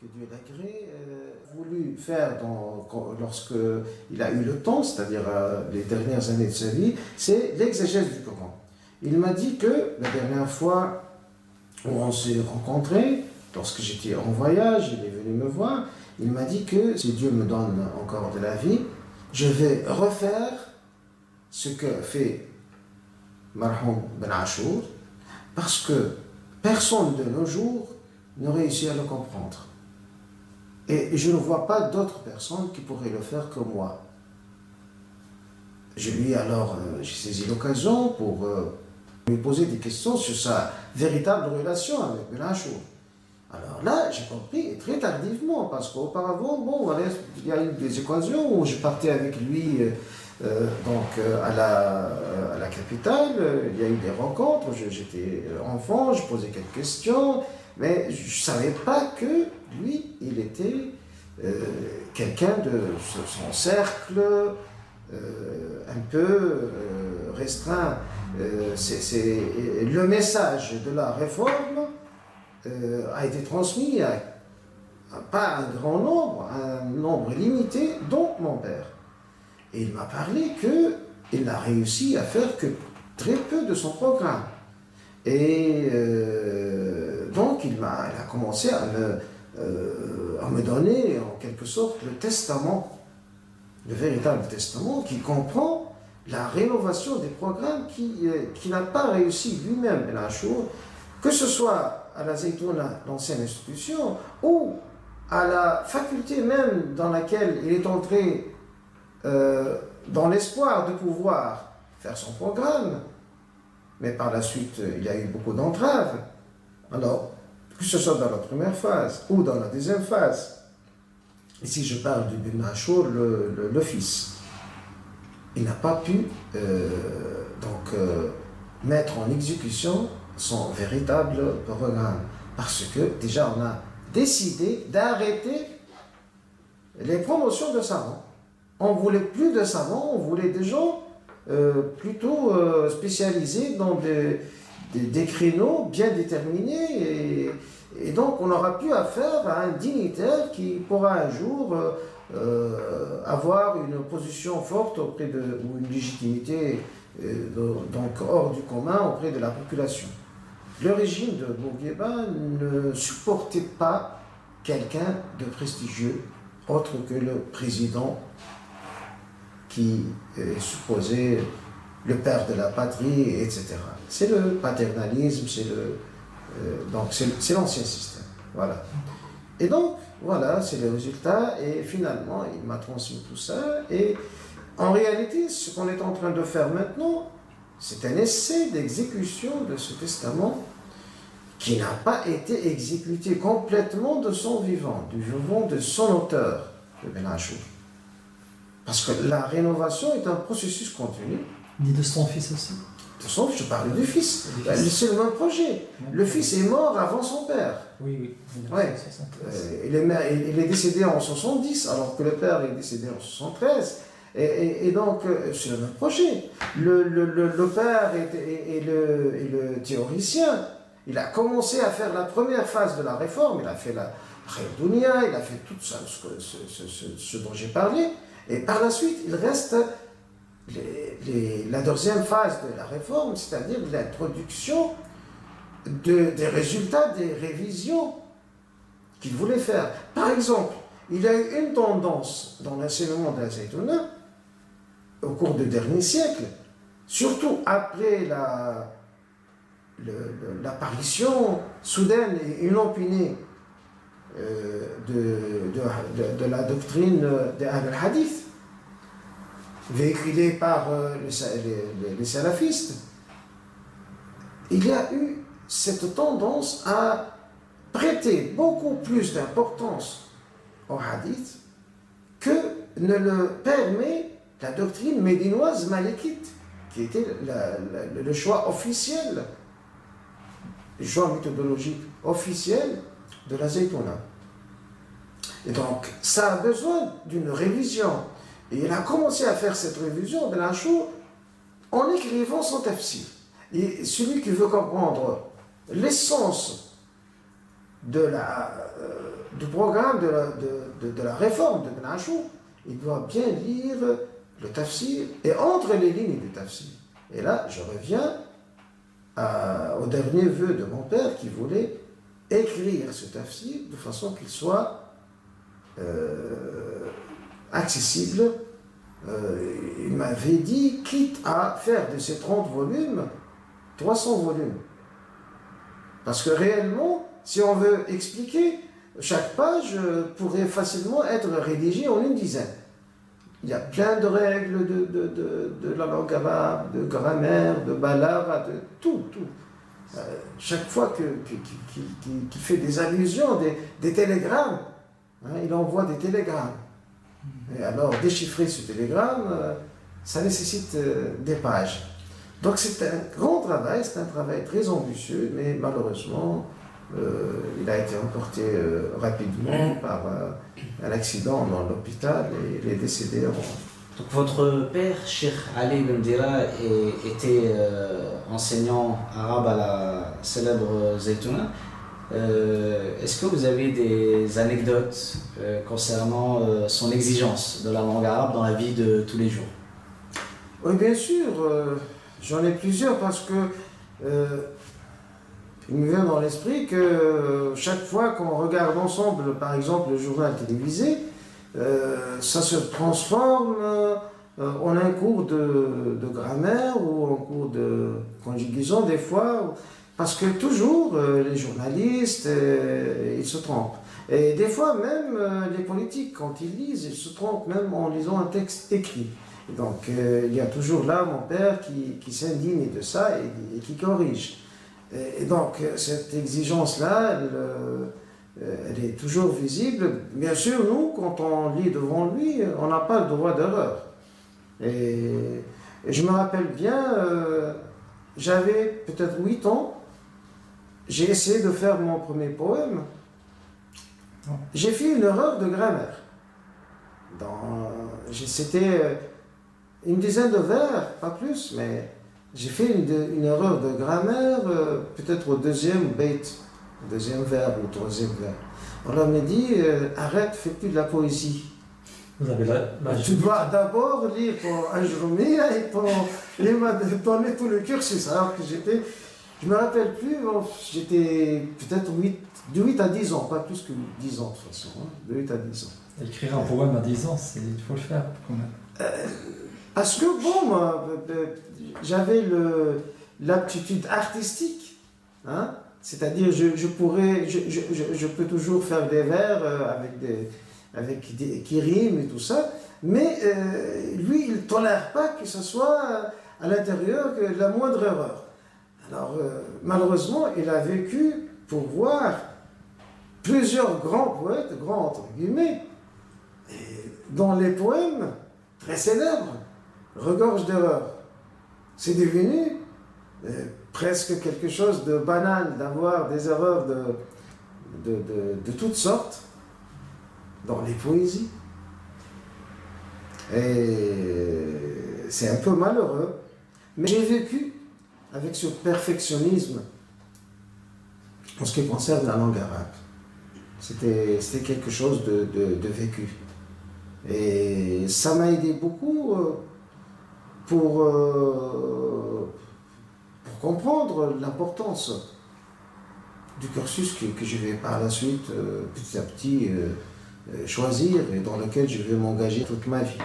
que Dieu l'agrée, voulu faire lorsque il a eu le temps, c'est-à-dire les dernières années de sa vie, c'est l'exégèse du Coran. Il m'a dit que la dernière fois où on s'est rencontrés, lorsque j'étais en voyage, il est venu me voir, il m'a dit que si Dieu me donne encore de la vie, je vais refaire ce que fait Marhoum Ben Achour, parce que personne de nos jours ne réussit à le comprendre. Et je ne vois pas d'autres personnes qui pourraient le faire que moi. J'ai saisi l'occasion pour lui poser des questions sur sa véritable relation avec Ben Achour. Alors là, j'ai compris très tardivement, parce qu'auparavant, il y a eu des occasions où je partais avec lui à la capitale, il y a eu des rencontres, j'étais enfant, je posais quelques questions, mais je ne savais pas que lui, il était quelqu'un de son cercle un peu restreint. Le message de la réforme a été transmis à pas un grand nombre, un nombre limité, dont mon père. Et il m'a parlé qu'il n'a réussi à faire que très peu de son programme. Et donc il a commencé à me donner en quelque sorte le testament, le véritable testament qui comprend la rénovation des programmes qui n'a pas réussi lui-même, Ben Achour, que ce soit à la Zaytouna, l'ancienne institution, ou à la faculté même dans laquelle il est entré dans l'espoir de pouvoir faire son programme, mais par la suite il y a eu beaucoup d'entraves. Alors, que ce soit dans la première phase ou dans la deuxième phase, ici je parle du Ben Achour, le fils, il n'a pas pu mettre en exécution son véritable programme, parce que déjà on a décidé d'arrêter les promotions de savants. On ne voulait plus de savants, on voulait des gens plutôt spécialisés dans des créneaux bien déterminés, et donc on n'aura plus affaire à un dignitaire qui pourra un jour avoir une position forte ou une légitimité donc hors du commun auprès de la population. Le régime de Bourguiba ne supportait pas quelqu'un de prestigieux autre que le président qui est supposé le père de la patrie, etc. C'est le paternalisme, c'est l'ancien système. Voilà. Et donc, voilà, c'est le résultat, et finalement, il m'a transmis tout ça, et en réalité, ce qu'on est en train de faire maintenant, c'est un essai d'exécution de ce testament qui n'a pas été exécuté complètement de son vivant, du vivant de son auteur, le Ben Achour. Parce que la rénovation est un processus continu. Ni de son fils aussi. De son fils, je parle du fils. C'est le même projet. Le fils est mort avant son père. Oui. Ouais. Il est décédé en 70, alors que le père est décédé en 73. Et donc, c'est le même projet. Le père et le théoricien, il a commencé à faire la première phase de la réforme, il a fait la Khayr-Dounia, il a fait tout ça, ce dont j'ai parlé, et par la suite, il reste la deuxième phase de la réforme, c'est-à-dire l'introduction des résultats des révisions qu'il voulait faire. Par exemple, il y a eu une tendance dans l'enseignement de la Zaytouna au cours du dernier siècle, surtout après l'apparition soudaine et inopinée de la doctrine des Ahl al-Hadith, véhiculée par les salafistes. Il y a eu cette tendance à prêter beaucoup plus d'importance au hadith que ne le permet la doctrine médinoise malikite, qui était le choix officiel, le choix méthodologique officiel de la Zaytouna. Et donc, ça a besoin d'une révision. Et il a commencé à faire cette révision de l'Achour en écrivant son tafsir. Et celui qui veut comprendre l'essence du programme de la réforme de Ibn Ashur, il doit bien lire le tafsir et entre les lignes du tafsir. Et là, je reviens au dernier vœu de mon père qui voulait écrire ce tafsir de façon qu'il soit accessible. Il m'avait dit, quitte à faire de ces 30 volumes, 300 volumes. Parce que réellement, si on veut expliquer, chaque page pourrait facilement être rédigée en une dizaine. Il y a plein de règles de la langue arabe, de grammaire, de balagha, de tout. Chaque fois qu'il fait des allusions, des télégrammes, hein, il envoie des télégrammes. Et alors, déchiffrer ce télégramme, ça nécessite des pages. Donc c'est un grand travail, c'est un travail très ambitieux, mais malheureusement, il a été emporté rapidement par un accident dans l'hôpital et il est décédé avant. Donc votre père, Cheikh Ali Ibn Dira, était enseignant arabe à la célèbre Zaytouna. Est-ce que vous avez des anecdotes concernant son exigence de la langue arabe dans la vie de tous les jours? Oui, bien sûr, j'en ai plusieurs parce que il me vient dans l'esprit que chaque fois qu'on regarde ensemble, par exemple, le journal télévisé, ça se transforme en un cours de grammaire ou en cours de conjugaison des fois, parce que toujours les journalistes, ils se trompent. Et des fois même les politiques, quand ils lisent, ils se trompent même en lisant un texte écrit. Donc il y a toujours là mon père qui s'indigne de ça et qui corrige. Et donc cette exigence-là, elle est toujours visible. Bien sûr, nous, quand on lit devant lui, on n'a pas le droit d'erreur. Et je me rappelle bien, j'avais peut-être 8 ans, j'ai essayé de faire mon premier poème. J'ai fait une erreur de grammaire. C'était une dizaine de vers, pas plus, mais j'ai fait une erreur de grammaire, peut-être au deuxième bait, au deuxième vers ou au troisième vers. On m'a dit, arrête, fais plus de la poésie. Vous avez tu dois d'abord lire pour Ajroumia et pour donner tout le cursus. Alors que je me rappelle plus, j'étais peut-être de 8 à 10 ans, pas plus que 10 ans de toute façon, hein, de 8 à 10 ans. Écrire un poème à 10 ans, il faut le faire quand même. Parce que bon, moi, j'avais l'aptitude artistique, hein, c'est-à-dire je peux toujours faire des vers qui riment et tout ça, mais lui, il ne tolère pas que ce soit à l'intérieur que la moindre erreur. Alors, malheureusement, il a vécu pour voir plusieurs grands poètes, grands entre guillemets, dont les poèmes très célèbres regorgent d'erreurs. C'est devenu presque quelque chose de banal d'avoir des erreurs de toutes sortes dans les poésies. Et c'est un peu malheureux, mais j'ai vécu avec ce perfectionnisme en ce qui concerne la langue arabe. C'était quelque chose de vécu. Et ça m'a aidé beaucoup pour comprendre l'importance du cursus que je vais par la suite, petit à petit, choisir et dans lequel je vais m'engager toute ma vie.